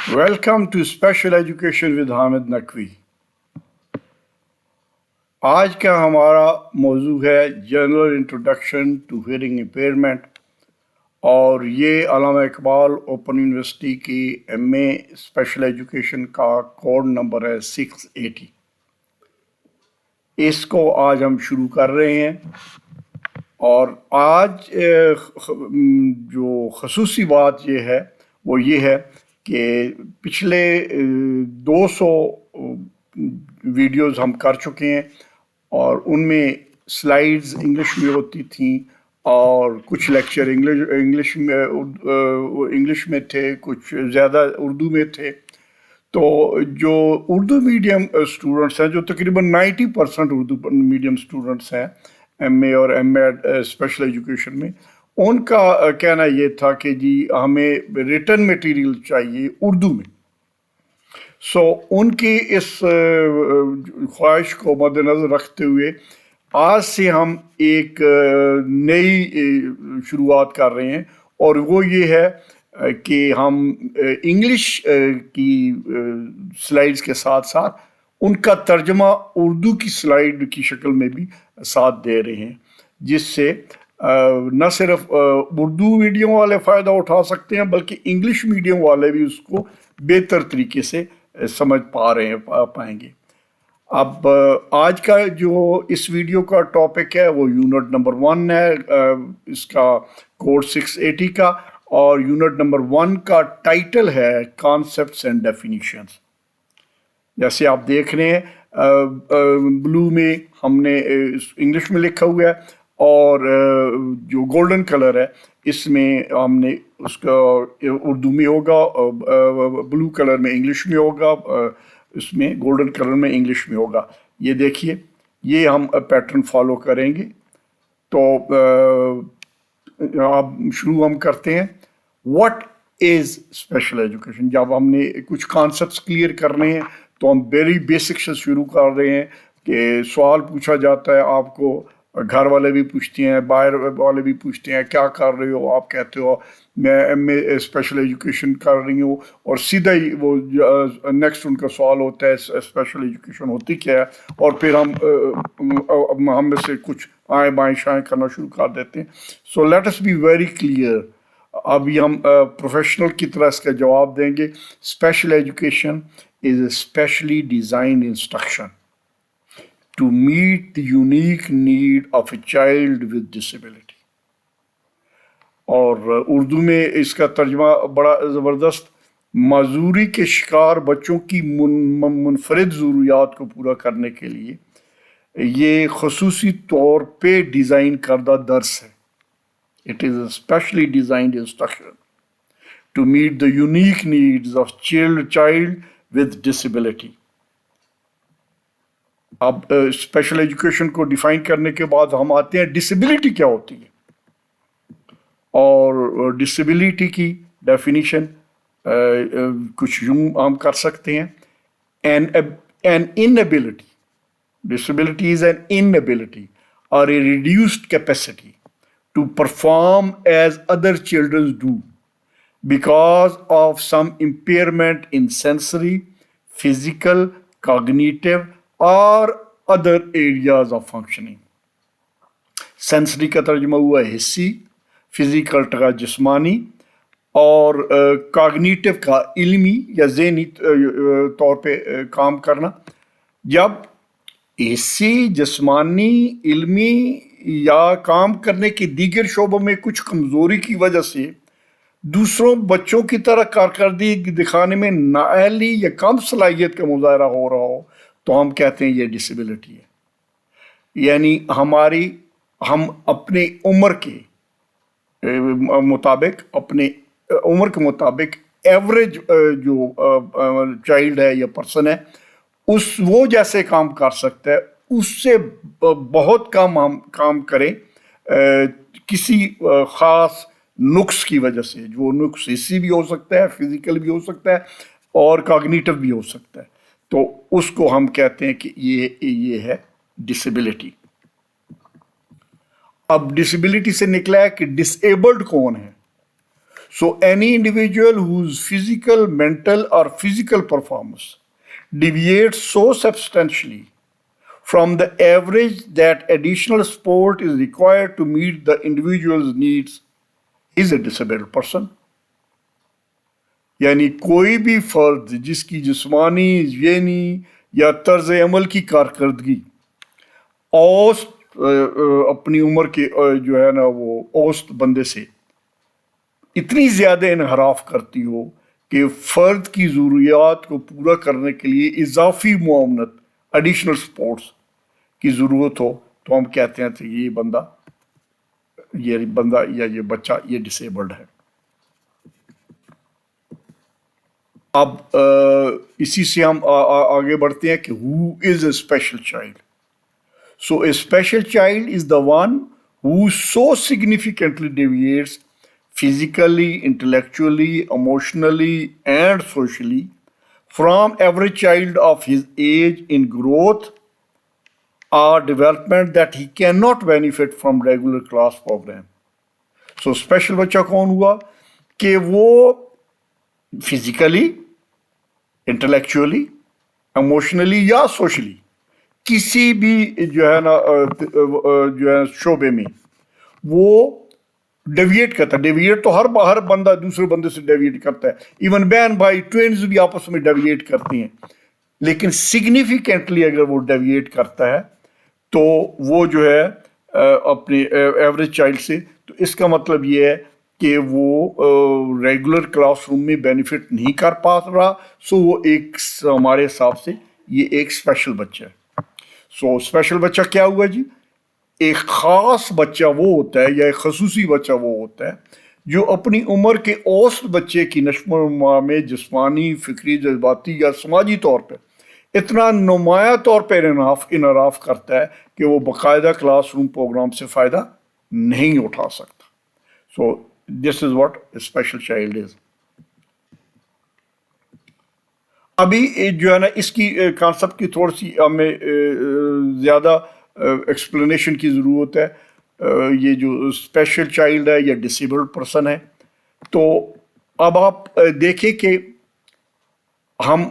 Welcome to special education with Hamid Naqvi. آج کا ہمارا موضوع ہے general introduction to hearing impairment, اور یہ علامہ اقبال اوپن یونیورسٹی کی ایم اے اسپیشل ایجوکیشن کا کوڈ نمبر ہے 680۔ اس کو آج ہم شروع کر رہے ہیں، اور آج جو خصوصی بات یہ ہے وہ یہ ہے کہ پچھلے 200 ویڈیوز ہم کر چکے ہیں، اور ان میں سلائیڈز انگلش میں ہوتی تھیں، اور کچھ لیکچر انگلش میں تھے، کچھ زیادہ اردو میں تھے۔ تو جو اردو میڈیم اسٹوڈنٹس ہیں، جو تقریباً 90% اردو میڈیم اسٹوڈنٹس ہیں ایم اے اور ایم ایڈ اسپیشل ایجوکیشن میں، ان کا کہنا یہ تھا کہ جی ہمیں ریٹن میٹیریل چاہیے اردو میں۔ ان کی اس خواہش کو مد نظر رکھتے ہوئے آج سے ہم ایک نئی شروعات کر رہے ہیں، اور وہ یہ ہے کہ ہم انگلش کی سلائیڈز کے ساتھ ساتھ ان کا ترجمہ اردو کی سلائیڈ کی شکل میں بھی ساتھ دے رہے ہیں، جس سے نہ صرف اردو میڈیم والے فائدہ اٹھا سکتے ہیں، بلکہ انگلش میڈیم والے بھی اس کو بہتر طریقے سے سمجھ پائیں گے۔ اب آج کا جو اس ویڈیو کا ٹاپک ہے وہ یونٹ نمبر 1 ہے، اس کا کوڈ 680 کا، اور یونٹ نمبر 1 کا ٹائٹل ہے کانسیپٹس اینڈ ڈیفینیشنز۔ جیسے آپ دیکھ رہے ہیں بلو میں ہم نے انگلش میں لکھا ہوا ہے، اور جو گولڈن کلر ہے اس میں ہم نے اس کا اردو میں ہوگا، بلو کلر میں انگلش میں ہوگا، اس میں گولڈن کلر میں انگلش میں ہوگا۔ یہ دیکھیے، یہ ہم پیٹرن فالو کریں گے۔ تو اب شروع ہم کرتے ہیں۔ What is special education? جب ہم نے کچھ کانسیپٹس کلیئر کرنے ہیں تو ہم ویری بیسک سے شروع کر رہے ہیں کہ سوال پوچھا جاتا ہے آپ کو، گھر والے بھی پوچھتے ہیں، باہر والے بھی پوچھتے ہیں کیا کر رہے ہو، آپ کہتے ہو میں ایم اے اسپیشل ایجوکیشن کر رہی ہوں، اور سیدھا ہی وہ نیکسٹ ان کا سوال ہوتا ہے اسپیشل ایجوکیشن ہوتی کیا ہے، اور پھر ہم میں سے کچھ آئیں بائیں شائیں کرنا شروع کر دیتے ہیں۔ So let us be very clear. ابھی ہم پروفیشنل کی طرح اس کا جواب دیں گے۔ Special education is a specially designed instruction to meet the unique need of a child with disability۔ اور اردو میں اس کا ترجمہ بڑا زبردست، معذوری کے شکار بچوں کی منفرد ضروریات کو پورا کرنے کے لیے یہ خصوصی طور پہ ڈیزائن کردہ درس ہے۔ It is a specially designed instruction to meet the unique needs of child with disability۔ اب اسپیشل ایجوکیشن کو ڈیفائن کرنے کے بعد ہم آتے ہیں ڈسیبلٹی کیا ہوتی ہے، اور ڈسیبلٹی کی ڈیفینیشن کچھ یوں ہم کر سکتے ہیں، an inability، disability is an inability or a reduced capacity to perform as other children do because of some impairment in sensory, physical, cognitive or other areas of functioning۔ Sensory کا ترجمہ ہوا ہے حسی، فزیکل کا جسمانی، اور cognitive کا علمی یا ذہنی طور پہ کام کرنا۔ جب حسی، جسمانی، علمی یا کام کرنے کے دیگر شعبوں میں کچھ کمزوری کی وجہ سے دوسروں بچوں کی طرح کارکردگی دکھانے میں نااہلی یا کم صلاحیت کا مظاہرہ ہو رہا ہو تو ہم کہتے ہیں یہ ڈسیبلٹی ہے۔ یعنی ہم اپنے عمر کے مطابق ایوریج جو چائلڈ ہے یا پرسن ہے وہ جیسے کام کر سکتا ہے اس سے بہت کم ہم کام کریں کسی خاص نقص کی وجہ سے۔ جو نقص حسی بھی ہو سکتا ہے، فزیکل بھی ہو سکتا ہے، اور کاگنیٹو بھی ہو سکتا ہے، تو اس کو ہم کہتے ہیں کہ یہ ہے ڈسیبلٹی۔ اب ڈسیبلٹی سے نکلا ہے کہ ڈس ایبلڈ کون ہے۔ So any individual whose physical, mental, or physical performance deviates so substantially from the average that additional support is required to meet the individual's needs is a disabled person. یعنی کوئی بھی فرد جس کی جسمانی، ذہنی یا طرز عمل کی کارکردگی اوسط اپنی عمر کے جو ہے نا وہ اوسط بندے سے اتنی زیادہ انحراف کرتی ہو کہ فرد کی ضروریات کو پورا کرنے کے لیے اضافی معاونت، ایڈیشنل سپورٹس کی ضرورت ہو، تو ہم کہتے ہیں کہ یہ بندہ یا یہ بچہ یہ ڈسیبلڈ ہے. اب اسی سے ہم آگے بڑھتے ہیں کہ who is a special child. So a special child is the one who so significantly deviates physically, intellectually, emotionally, and socially from every child of his age in growth or development that he cannot benefit from regular class program. So special بچہ کون ہوا کہ وہ physically, intellectually, emotionally یا socially کسی بھی جو ہے نا شعبے میں وہ ڈیویٹ کرتا ہے. ڈیویٹ تو ہر بندہ دوسرے بندے سے ڈیویٹ کرتا ہے، ایون بہن بھائی ٹوینز بھی آپس میں ڈیویٹ کرتے ہیں، لیکن سگنیفیکنٹلی اگر وہ ڈیویٹ کرتا ہے تو وہ جو ہے اپنے ایوریج چائلڈ سے، تو اس کا مطلب یہ ہے کہ وہ ریگولر کلاس روم میں بینیفٹ نہیں کر پا رہا. سو وہ ایک ہمارے حساب سے یہ ایک اسپیشل بچہ ہے. سو اسپیشل بچہ کیا ہوا جی؟ ایک خاص بچہ وہ ہوتا ہے یا ایک خصوصی بچہ وہ ہوتا ہے جو اپنی عمر کے اوسط بچے کی نشو و نما میں جسمانی، فکری، جذباتی یا سماجی طور پہ اتنا نمایاں طور پہ انحراف کرتا ہے کہ وہ باقاعدہ کلاس روم پروگرام سے فائدہ نہیں اٹھا سکتا. So this is what special child is. ابھی جو ہے نا اس کی کانسیپٹ کی تھوڑی سی ہمیں زیادہ ایکسپلینیشن کی ضرورت ہے. یہ جو اسپیشل چائلڈ ہے یا ڈسیبلڈ پرسن ہے، تو اب آپ دیکھیں کہ ہم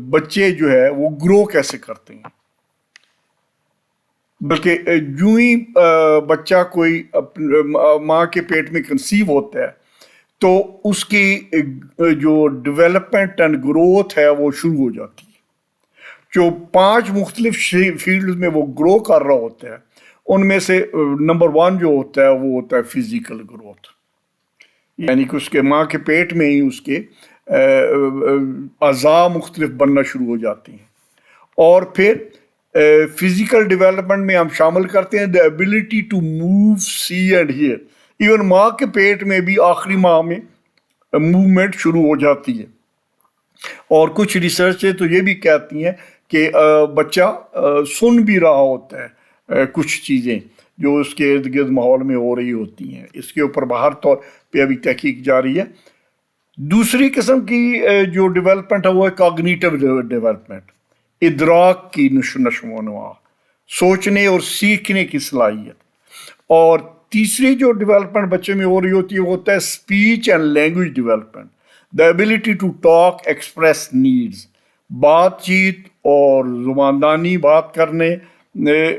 بچے جو ہے وہ گرو کیسے کرتے ہیں. بلکہ جو ہی بچہ کوئی ماں کے پیٹ میں کنسیو ہوتا ہے تو اس کی جو ڈیولپمنٹ اینڈ گروتھ ہے وہ شروع ہو جاتی ہے. جو 5 مختلف فیلڈز میں وہ گرو کر رہا ہوتا ہے، ان میں سے نمبر 1 جو ہوتا ہے وہ ہوتا ہے فزیکل گروتھ. یعنی کہ اس کے ماں کے پیٹ میں ہی اس کے اعضاء مختلف بننا شروع ہو جاتے ہیں. اور پھر فزیکل ڈیولپمنٹ میں ہم شامل کرتے ہیں the ability to move, see and hear. Even ماں کے پیٹ میں بھی آخری ماہ میں موومنٹ شروع ہو جاتی ہے. اور کچھ ریسرچیں تو یہ بھی کہتی ہیں کہ بچہ سن بھی رہا ہوتا ہے کچھ چیزیں جو اس کے ارد گرد ماحول میں ہو رہی ہوتی ہیں. اس کے اوپر باہر طور پہ ابھی تحقیق جاری ہے. دوسری قسم کی جو ڈیولپمنٹ ہے وہ ہے کاگنیٹو ڈیولپمنٹ، ادراک کی نشو و نما، سوچنے اور سیکھنے کی صلاحیت. اور تیسری جو ڈیولپمنٹ بچے میں ہو رہی ہوتی ہے وہ ہوتا ہے speech and language development, the ability to talk, express needs, بات چیت اور زباندانی، بات کرنے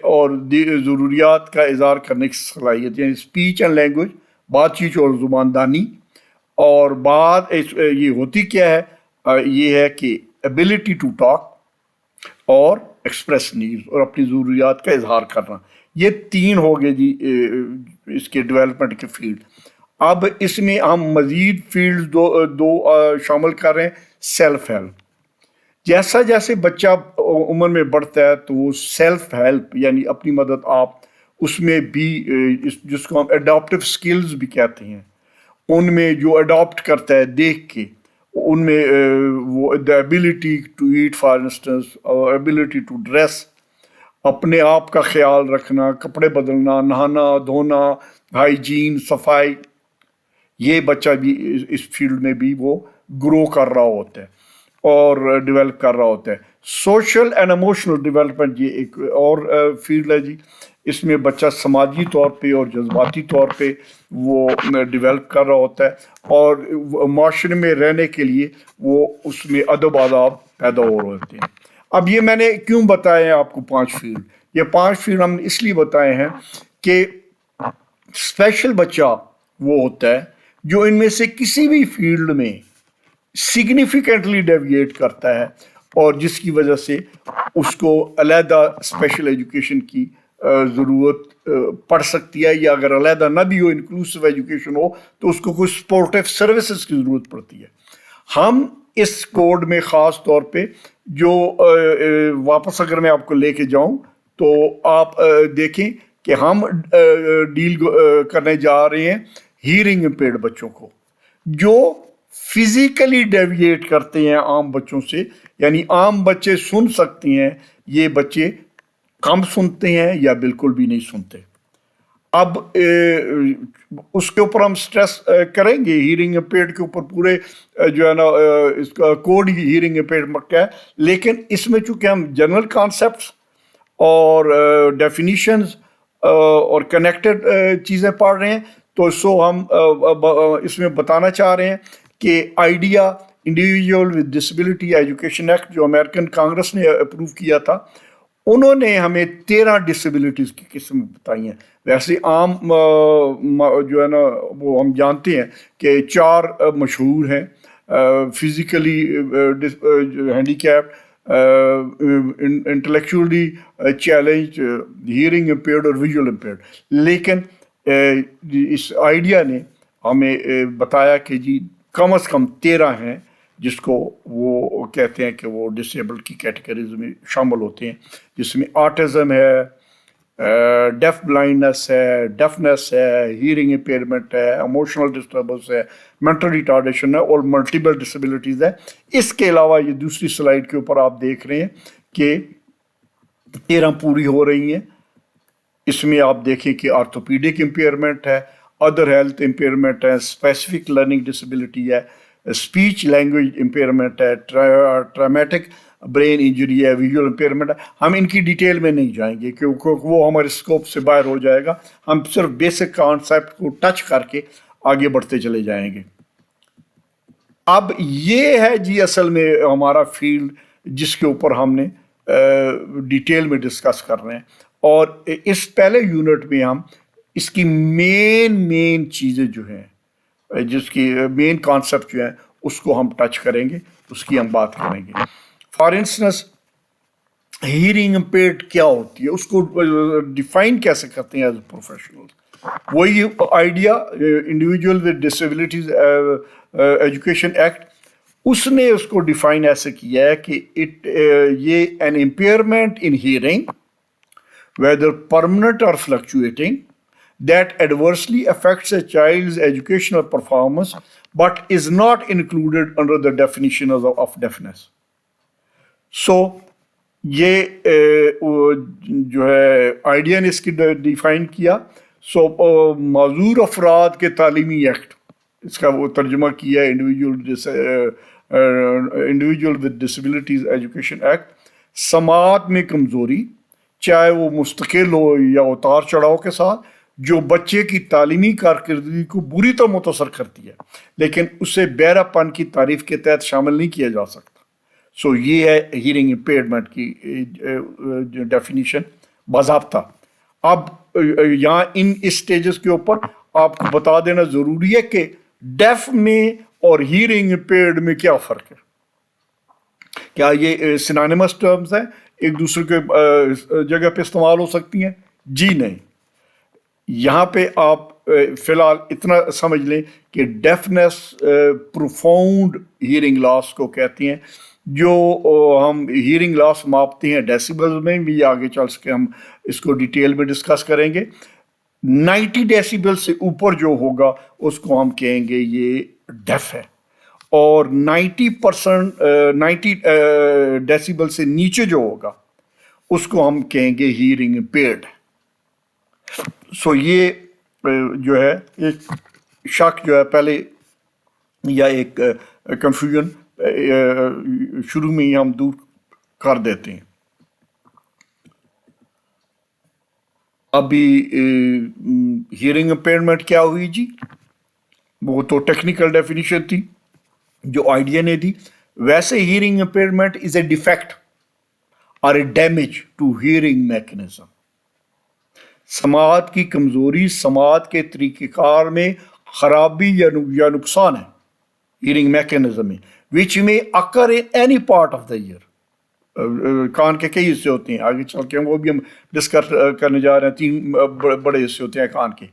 اور ضروریات کا اظہار کرنے کی صلاحیت. یعنی اسپیچ اینڈ لینگویج، بات چیت اور زباندانی. اور بات یہ ہوتی کیا ہے؟ یہ ہے کہ ایبلٹی ٹو ٹاک اور ایکسپریس نیڈز اور اپنی ضروریات کا اظہار کرنا. یہ 3 ہو گئے جی اس کے ڈیولپمنٹ کے فیلڈ. اب اس میں ہم مزید فیلڈ دو شامل کر رہے ہیں. سیلف ہیلپ، جیسا جیسے بچہ عمر میں بڑھتا ہے تو وہ سیلف ہیلپ یعنی اپنی مدد آپ، اس میں بھی جس کو ہم اڈاپٹیو سکلز بھی کہتے ہیں، ان میں جو اڈاپٹ کرتا ہے دیکھ کے، ان میں وہ the ability to eat for instance, اور ایبلٹی ٹو ڈریس، اپنے آپ کا خیال رکھنا، کپڑے بدلنا، نہانا دھونا، ہائیجین، صفائی، یہ بچہ بھی اس فیلڈ میں بھی وہ گرو کر رہا ہوتا ہے اور ڈیولپ کر رہا ہوتا ہے. سوشل اینڈ ایموشنل ڈیولپمنٹ یہ ایک اور فیلڈ ہے جی. اس میں بچہ سماجی طور پہ اور جذباتی طور پہ وہ ڈیولپ کر رہا ہوتا ہے، اور معاشرے میں رہنے کے لیے وہ اس میں ادب آداب پیدا ہو رہے ہوتے ہیں۔ اب یہ میں نے کیوں بتائے ہیں آپ کو 5 فیلڈ؟ یہ 5 فیلڈ ہم نے اس لیے بتائے ہیں کہ اسپیشل بچہ وہ ہوتا ہے جو ان میں سے کسی بھی فیلڈ میں سگنیفیکنٹلی ڈیویٹ کرتا ہے، اور جس کی وجہ سے اس کو علیحدہ اسپیشل ایجوکیشن کی ضرورت پڑ سکتی ہے، یا اگر علیحدہ نہ بھی ہو، انکلوسیو ایجوکیشن ہو، تو اس کو کوئی سپورٹیو سروسز کی ضرورت پڑتی ہے۔ ہم اس کوڈ میں خاص طور پہ جو واپس اگر میں آپ کو لے کے جاؤں تو آپ دیکھیں کہ ہم ڈیل کرنے جا رہے ہیں ہیئرنگ امپیئرڈ بچوں کو، جو فزیکلی ڈیویٹ کرتے ہیں عام بچوں سے، یعنی عام بچے سن سکتے ہیں، یہ بچے کم سنتے ہیں یا بالکل بھی نہیں سنتے۔ اب اس کے اوپر ہم سٹریس کریں گے، ہیئرنگ امپیئرڈ کے اوپر پورے جو ہے نا اس کا کوڈ ہی ہیئرنگ امپیئرڈ کا ہے، لیکن اس میں چونکہ ہم جنرل کانسیپٹس اور ڈیفینیشنز اور کنیکٹڈ چیزیں پڑھ رہے ہیں، تو ہم اس میں بتانا چاہ رہے ہیں کہ idea individual with disability education act جو امریکن کانگریس نے اپروو کیا تھا، انہوں نے ہمیں 13 ڈسیبلٹیز کی قسم بتائی ہیں۔ ویسے عام جو ہے نا وہ ہم جانتے ہیں کہ 4 مشہور ہیں، physically handy capped, intellectually challenge, hearing impaired اور ویژول امپیئرڈ، لیکن اس آئیڈیا نے ہمیں بتایا کہ جی کم از کم 13 ہیں جس کو وہ کہتے ہیں کہ وہ ڈسیبلڈ کی کیٹیگریز میں شامل ہوتے ہیں، جس میں آٹزم ہے، ڈیف بلائنڈنس ہے، ڈیفنس ہے، ہیئرنگ امپیئرمنٹ ہے، ایموشنل ڈسٹربنس ہے، مینٹل ریٹارڈیشن ہے، اور ملٹیپل ڈسیبلٹیز ہے۔ اس کے علاوہ یہ دوسری سلائیڈ کے اوپر آپ دیکھ رہے ہیں کہ 13 پوری ہو رہی ہیں۔ اس میں آپ دیکھیں کہ آرتھوپیڈک امپیئرمنٹ ہے، ادر ہیلتھ امپیئرمنٹ ہے، اسپیسیفک لرننگ ڈسیبلٹی ہے، اسپیچ لینگویج امپیئرمنٹ ہے، ٹرامیٹک برین انجری ہے، ویژول امپیئرمنٹ ہے۔ ہم ان کی ڈیٹیل میں نہیں جائیں گے کیونکہ وہ ہمارے اسکوپ سے باہر ہو جائے گا، ہم صرف بیسک کانسیپٹ کو ٹچ کر کے آگے بڑھتے چلے جائیں گے۔ اب یہ ہے جی اصل میں ہمارا فیلڈ جس کے اوپر ہم نے ڈیٹیل میں ڈسکس کر رہے ہیں، اور اس پہلے یونٹ میں ہم اس کی مین چیزیں جو ہیں، جس کی مین کانسیپٹ جو ہیں، اس کو ہم ٹچ کریں گے، اس کی ہم بات کریں گے۔ فار انسٹنس ہیئرنگ امپیئرڈ کیا ہوتی ہے، اس کو ڈیفائن کیسے کرتے ہیں ایز اے پروفیشنل؟ وہی IDEA individual with disabilities education act, اس نے اس کو ڈیفائن ایسے کیا ہے کہ یہ an impairment in hearing whether permanent or fluctuating that adversely affects a child's educational performance but is not included under the definition of deafness. So یہ جو ہے آئیڈیا نے اس کی ڈیفائن کیا۔ معذور افراد کے تعلیمی ایکٹ، اس کا وہ ترجمہ کیا ہے individual with disabilities education act, سماعت میں کمزوری، چاہے وہ مستقل ہو یا اتار چڑھاؤ کے ساتھ، جو بچے کی تعلیمی کارکردگی کو بری طرح متاثر کرتی ہے، لیکن اسے بہرا پن کی تعریف کے تحت شامل نہیں کیا جا سکتا۔ یہ ہے ہیئرنگ امپیئرمنٹ کی ڈیفینیشن باضابطہ۔ اب یہاں ان اسٹیجز کے اوپر آپ کو بتا دینا ضروری ہے کہ ڈیف میں اور ہیئرنگ امپیئرڈ میں کیا فرق ہے۔ کیا یہ سینونیمس ٹرمز ہیں، ایک دوسرے کے جگہ پہ استعمال ہو سکتی ہیں؟ جی نہیں۔ یہاں پہ آپ فی الحال اتنا سمجھ لیں کہ ڈیفنس پروفاؤنڈ ہیئرنگ لاس کو کہتے ہیں، جو ہم ہیئرنگ لاس ماپتے ہیں ڈیسیبل میں بھی، آگے چل سکے ہم اس کو ڈیٹیل میں ڈسکس کریں گے۔ 90 ڈیسیبل سے اوپر جو ہوگا اس کو ہم کہیں گے یہ ڈیف ہے، اور 90 ڈیسیبل سے نیچے جو ہوگا اس کو ہم کہیں گے ہیئرنگ امپیئرڈ۔ یہ جو ہے ایک شک جو ہے پہلے، یا ایک کنفیوژن شروع میں ہی ہم دور کر دیتے ہیں۔ ابھی ہیئرنگ امپیئرمنٹ کیا ہوئی جی؟ وہ تو ٹیکنیکل ڈیفینیشن تھی جو آئیڈیا نے دی. ویسے hearing impairment is a defect اور a damage to hearing mechanism. سماعت کی کمزوری سماعت کے طریقہ کار میں خرابی یا نقصان ہے ہیئرنگ میکنزم میں وچ میں occur in any part of the ear. کان کے کئی حصے ہوتے ہیں، آگے چل کے وہ بھی ہم ڈسکس کرنے جا رہے ہیں. 3 بڑے حصے ہوتے ہیں کان کے.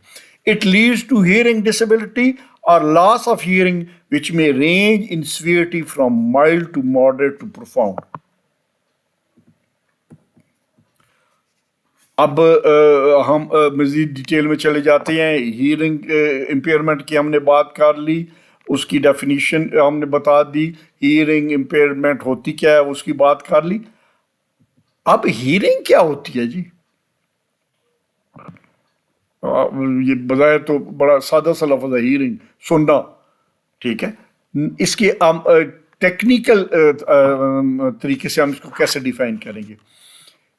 It leads to hearing disability اور لاس آف ہیئرنگ وچ میں range in severity from mild to moderate to profound. اب ہم مزید ڈیٹیل میں چلے جاتے ہیں. ہیئرنگ امپیئرمنٹ کی ہم نے بات کر لی، اس کی ڈیفینیشن ہم نے بتا دی. ہیئرنگ امپیئرمنٹ ہوتی کیا ہے اس کی بات کر لی. اب ہیئرنگ کیا ہوتی ہے جی؟ یہ بظاہر تو بڑا سادہ سا لفظ ہے ہیئرنگ، سننا، ٹھیک ہے. اس کے ٹیکنیکل طریقے سے ہم اس کو کیسے ڈیفائن کریں گے؟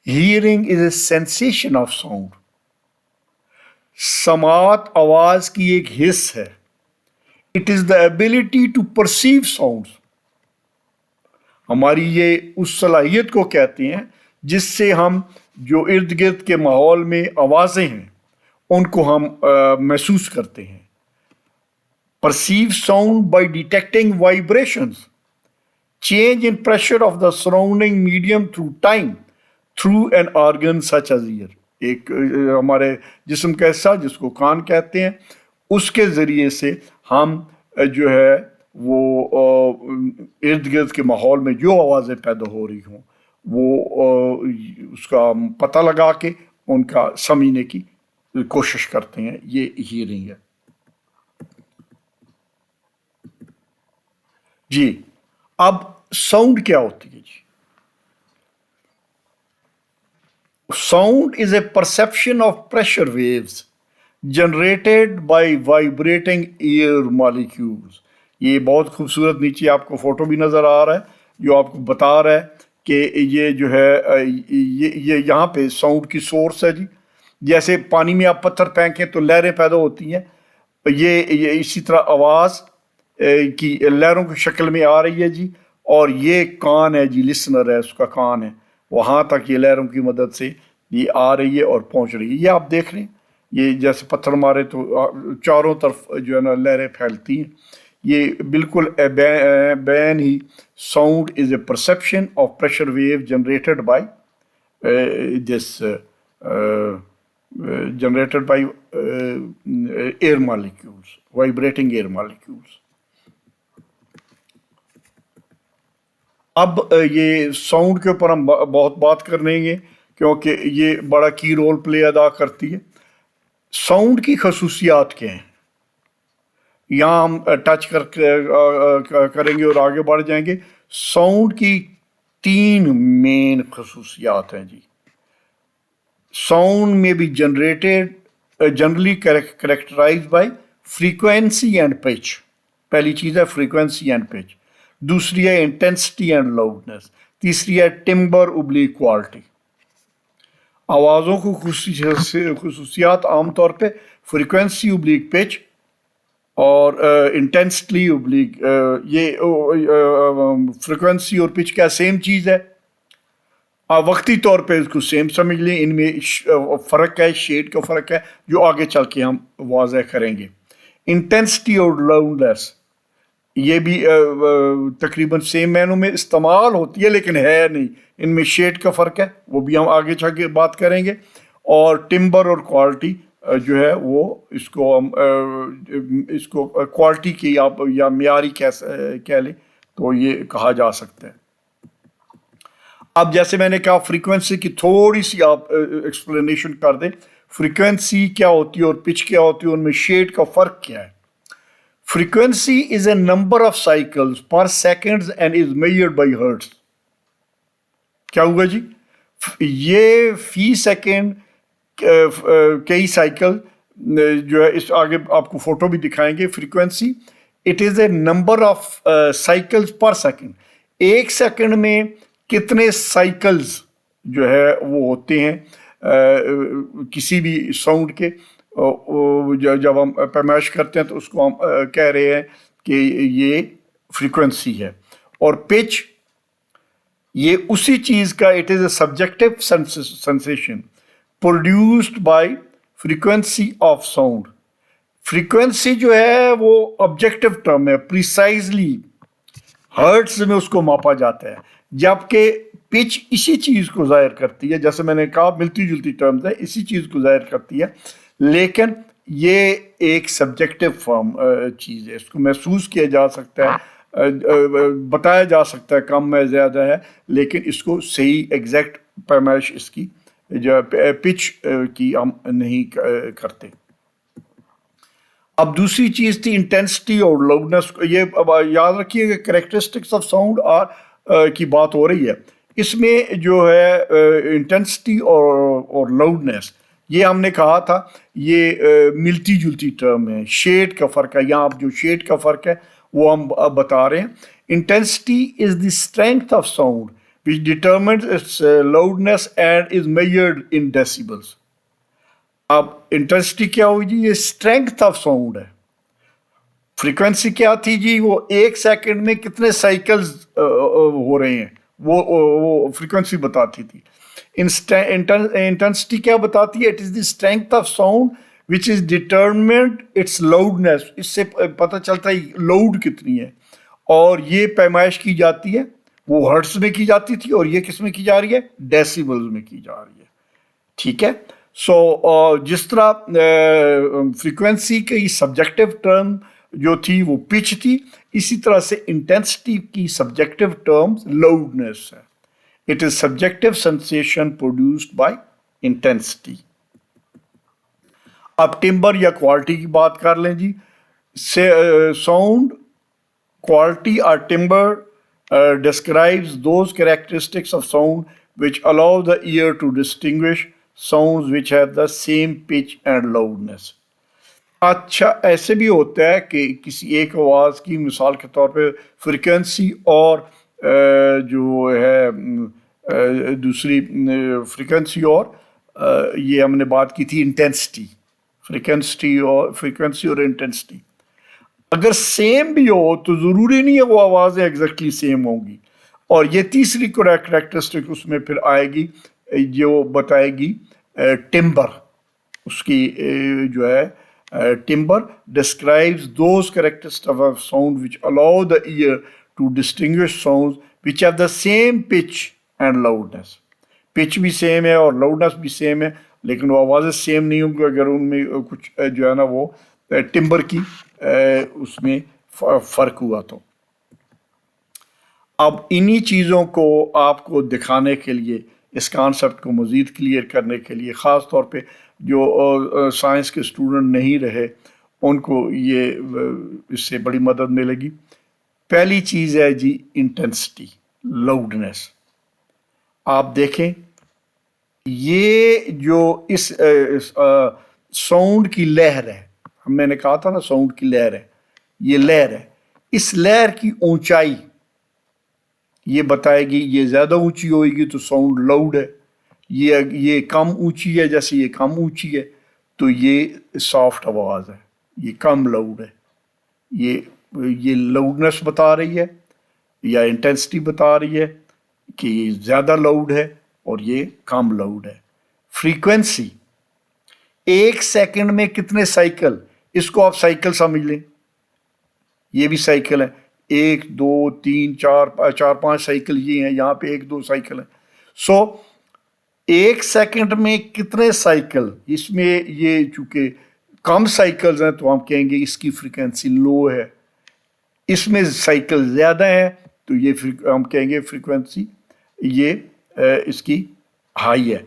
Hearing is a sensation of sound. سماعت آواز کی ایک حس ہے. It is the ability to perceive sound. ہماری یہ اس صلاحیت کو کہتے ہیں جس سے ہم جو ارد گرد کے ماحول میں آوازیں ہیں ان کو ہم محسوس کرتے ہیں. Perceive sound by detecting vibrations, change in pressure of the surrounding medium through time through an organ such as ear. ایک ہمارے جسم کا حصہ جس کو کان کہتے ہیں، اس کے ذریعے سے ہم جو ہے وہ ارد گرد کے ماحول میں جو آوازیں پیدا ہو رہی ہوں وہ اس کا پتہ لگا کے ان کا سمجھنے کی کوشش کرتے ہیں. یہ ہیئرنگ ہے جی. اب ساؤنڈ کیا ہوتی ہے جی؟ Sound is a perception of pressure waves generated by vibrating air molecules. یہ بہت خوبصورت نیچے آپ کو فوٹو بھی نظر آ رہا ہے جو آپ کو بتا رہا ہے کہ یہ جو ہے یہ یہاں پہ ساؤنڈ کی سورس ہے جی. جیسے پانی میں آپ پتھر پھینکیں تو لہریں پیدا ہوتی ہیں، یہ اسی طرح آواز کی لہروں کی شکل میں آ رہی ہے جی. اور یہ کان ہے جی، لسنر ہے، اس کا کان ہے، وہاں تک یہ لہروں کی مدد سے یہ آ رہی ہے اور پہنچ رہی ہے. یہ آپ دیکھ رہے ہیں، یہ جیسے پتھر مارے تو چاروں طرف جو ہے نا لہریں پھیلتی ہیں. یہ بالکل بیان ہی sound is a perception of pressure wave generated by air molecules, vibrating air molecules. اب یہ ساؤنڈ کے اوپر ہم بہت بات کر لیں گے کیونکہ یہ بڑا کی رول پلے ادا کرتی ہے. ساؤنڈ کی خصوصیات کیا ہیں؟ یہاں ہم ٹچ کریں گے اور آگے بڑھ جائیں گے. ساؤنڈ کی 3 مین خصوصیات ہیں جی. ساؤنڈ میں بھی generally characterize by frequency and pitch. پہلی چیز ہے فریکوینسی اینڈ پچ، دوسری ہے انٹینسٹی اینڈ لاؤڈنس، تیسری ہے ٹمبر ابلیک کوالٹی. آوازوں کو خصوصیات عام طور پہ فریکوینسی ابلیک پچ اور انٹینسٹی ابلیک، یہ فریکوینسی اور پچ کیا سیم چیز ہے؟ وقتی طور پہ اس کو سیم سمجھ لیں، ان میں فرق ہے، شیڈ کا فرق ہے جو آگے چل کے ہم واضح کریں گے. انٹینسٹی اور لاؤڈنس یہ بھی تقریباً سیم معنوں میں استعمال ہوتی ہے لیکن ہے نہیں، ان میں شیڈ کا فرق ہے، وہ بھی ہم آگے چل کے بات کریں گے. اور ٹمبر اور کوالٹی جو ہے وہ اس کو کوالٹی کی آپ یا معیاری کہہ لیں تو یہ کہا جا سکتا ہے. اب جیسے میں نے کہا فریکوینسی کی تھوڑی سی آپ ایکسپلینیشن کر دیں. فریکوینسی کیا ہوتی ہے اور پچ کیا ہوتی ہے، ان میں شیڈ کا فرق کیا ہے. Frequency is a number of cycles per second and is measured by hertz. کیا ہوا جی؟ یہ فی سیکنڈ کئی سائیکل جو ہے، اس آگے آپ کو فوٹو بھی دکھائیں گے. Frequency it is a number of cycles per second. ایک سیکنڈ میں کتنے سائیکلز جو ہے وہ ہوتے ہیں کسی بھی ساؤنڈ کے جب ہم پیمائش کرتے ہیں تو اس کو ہم کہہ رہے ہیں کہ یہ فریکوینسی ہے. اور پچ یہ اسی چیز کا it is a subjective sensation produced by frequency of sound. Frequency جو ہے وہ آبجیکٹو ٹرم ہے, پریسائزلی ہرٹز میں اس کو ماپا جاتا ہے, جبکہ پچ اسی چیز کو ظاہر کرتی ہے. جیسے میں نے کہا ملتی جلتی ٹرمز ہیں, اسی چیز کو ظاہر کرتی ہے, لیکن یہ ایک سبجیکٹو فارم چیز ہے. اس کو محسوس کیا جا سکتا ہے, بتایا جا سکتا ہے کم ہے زیادہ ہے, لیکن اس کو صحیح ایگزیکٹ پیمائش اس کی جو پچ کی ہم نہیں کرتے. اب دوسری چیز تھی انٹینسٹی اور لاؤڈنس. یہ اب یاد رکھیے کہ کریکٹرسٹکس آف ساؤنڈ کی بات ہو رہی ہے. اس میں جو ہے انٹینسٹی اور لاؤڈنس, یہ ہم نے کہا تھا یہ ملتی جلتی ٹرم ہے, شیڈ کا فرق ہے. یہاں اب جو شیڈ کا فرق ہے وہ ہم بتا رہے ہیں. Intensity is the strength of sound which determines its loudness and is measured in decibels. اب انٹینسٹی کیا ہوئی جی, یہ اسٹرینتھ آف ساؤنڈ ہے. فریکوینسی کیا تھی جی, وہ ایک سیکنڈ میں کتنے سائیکلز ہو رہے ہیں وہ فریکوینسی بتاتی تھی. انٹینسٹی کیا بتاتی ہے, it is the strength of sound which is determined its loudness. اس سے پتہ چلتا ہے لاؤڈ کتنی ہے, اور یہ پیمائش کی جاتی ہے, وہ ہرٹز میں کی جاتی تھی, اور یہ کس میں کی جا رہی ہے, ڈیسیبلز میں کی جا رہی ہے. ٹھیک ہے. سو جس طرح فریکوینسی کی سبجیکٹو ٹرم جو تھی وہ پچ تھی, اسی طرح سے انٹینسٹی کی سبجیکٹو ٹرم لاؤڈنس ہے. It is subjective sensation produced by intensity. اب ٹمبر یا کوالٹی کی بات کر لیں جی. ساؤنڈ کوالٹی اور timber describes those characteristics of sound which allow the ear to distinguish sounds which have the same pitch and loudness. اچھا ایسے بھی ہوتا ہے کہ کسی ایک آواز کی مثال کے طور پہ فریکوینسی اور جو ہے دوسری فریکوینسی اور یہ ہم نے بات کی تھی انٹینسٹی, فریکوینسی اور انٹینسٹی اگر سیم بھی ہو تو ضروری نہیں ہے وہ آوازیں ایگزیکٹلی سیم ہوں گی. اور یہ تیسری کریکٹرسٹک اس میں پھر آئے گی جو بتائے گی ٹمبر. اس کی جو ہے timbre describes those characteristics of sound which allow the ear to distinguish sounds which have the same pitch and loudness. Pitch بھی سیم ہے اور لاؤڈنس بھی سیم ہے, لیکن وہ آوازیں سیم نہیں ہوں گی اگر ان میں کچھ جو ہے نا وہ ٹمبر کی اس میں فرق ہوا تو. اب انہی چیزوں کو آپ کو دکھانے کے لیے, اس کانسیپٹ کو مزید کلیئر کرنے کے لیے, خاص طور پہ جو سائنس کے اسٹوڈنٹ نہیں رہے ان کو یہ اس سے بڑی مدد ملے گی. پہلی چیز ہے جی انٹینسٹی, لاؤڈنس. آپ دیکھیں یہ جو اس ساؤنڈ کی لہر ہے, میں نے کہا تھا نا ساؤنڈ کی لہر ہے, یہ لہر ہے, اس لہر کی اونچائی یہ بتائے گی. یہ زیادہ اونچی ہوئے گی تو ساؤنڈ لاؤڈ ہے, یہ کم اونچی ہے, جیسے یہ کم اونچی ہے تو یہ سافٹ آواز ہے, یہ کم لاؤڈ ہے. یہ لاؤڈنس بتا رہی ہے یا انٹینسٹی بتا رہی ہے کہ یہ زیادہ لاؤڈ ہے اور یہ کم لاؤڈ ہے. فریکوینسی ایک سیکنڈ میں کتنے سائیکل, اس کو آپ سائیکل سمجھ لیں, یہ بھی سائیکل ہے, 1 2 3 4 5 سائیکل یہ ہیں, یہاں پہ 1 2 سائیکل ہیں. سو ایک سیکنڈ میں کتنے سائیکل, اس میں یہ چونکہ کم سائیکلز ہیں تو ہم کہیں گے اس کی فریکوینسی لو ہے. اس میں سائیکل زیادہ ہیں تو یہ ہم کہیں گے فریکوینسی یہ اس کی ہائی ہے.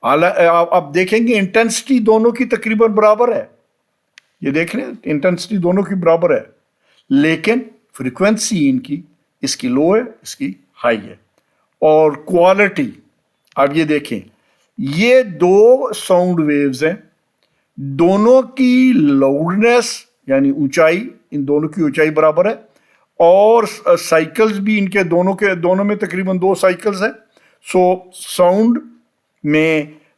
آپ دیکھیں گے انٹینسٹی دونوں کی تقریباً برابر ہے, یہ دیکھ رہے ہیں انٹینسٹی دونوں کی برابر ہے, لیکن فریکوینسی ان کی, اس کی لو ہے اس کی ہائی ہے. اور کوالٹی اب یہ دیکھیں, یہ دو ساؤنڈ ویوز ہیں, دونوں کی لاؤڈنس یعنی اونچائی, ان دونوں کی اونچائی برابر ہے, اور سائیکلز بھی ان کے دونوں میں تقریباً 2 سائیکلز ہیں. سو ساؤنڈ میں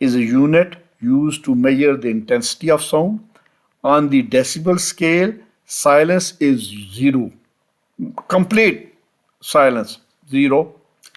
is a unit used to measure the intensity of sound. On the decibel scale, silence is 0. Complete silence, 0.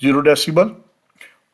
0 decibel.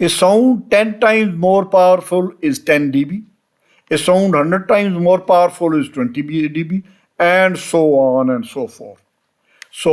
A sound 10 times more powerful is 10 dB. A sound 100 times more powerful is 20 dB, and so on and so forth. So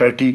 30,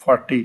40,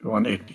180।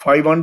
500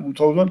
2000,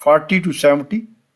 40 to 70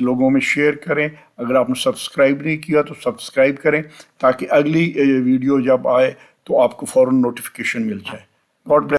لوگوں میں share کریں. اگر آپ نے subscribe نہیں کیا تو subscribe کریں تاکہ اگلی ویڈیو جب آئے تو آپ کو فوراً نوٹیفیکیشن مل جائے. God bless.